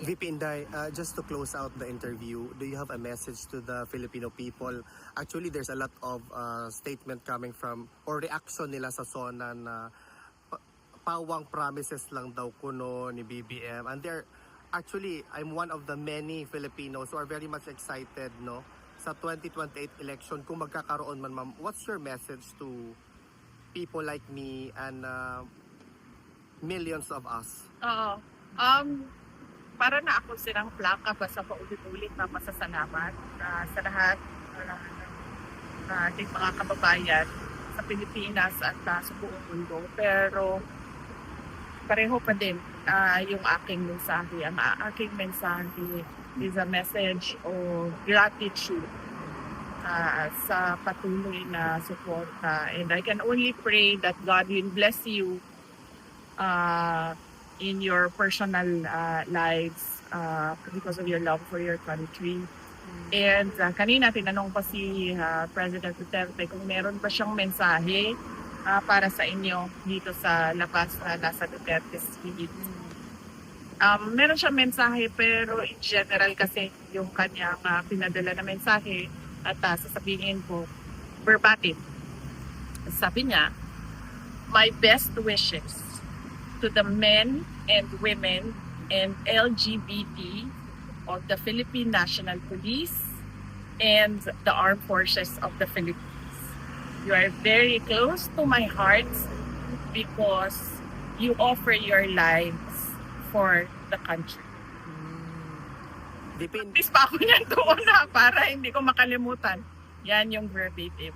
VP Inday, just to close out the interview, do you have a message to the Filipino people? Actually, there's a lot of statement coming from or reaction nila sa SONA na pawang promises lang daw kuno ni BBM. And actually, I'm one of the many Filipinos who are very much excited, no, sa 2028 election kung magkakaroon man, ma'am. What's your message to people like me and millions of us? Oo. Para na ako silang plaka basta paulit-ulit na masasalamat sa lahat ng ating mga kababayan sa Pilipinas at sa buong mundo. Pero pareho pa din yung aking mensahe. Ang aking mensahe is a message of gratitude sa patuloy na suporta. And I can only pray that God will bless you in your personal lives because of your love for your country. And kanina tinanong pa si President Duterte kung meron ba siyang mensahe para sa inyo dito sa labas na nasa Duterte Street. Meron siyang mensahe pero in general kasi yung kanyang pinadala na mensahe at sasabihin ko verbatim. Sabi niya, my best wishes to the men and women and LGBT of the Philippine National Police and the Armed Forces of the Philippines. You are very close to my heart because you offer your lives for the country. VP, Practice pa ako niyan doon para hindi ko makalimutan. Yan yung verbatim.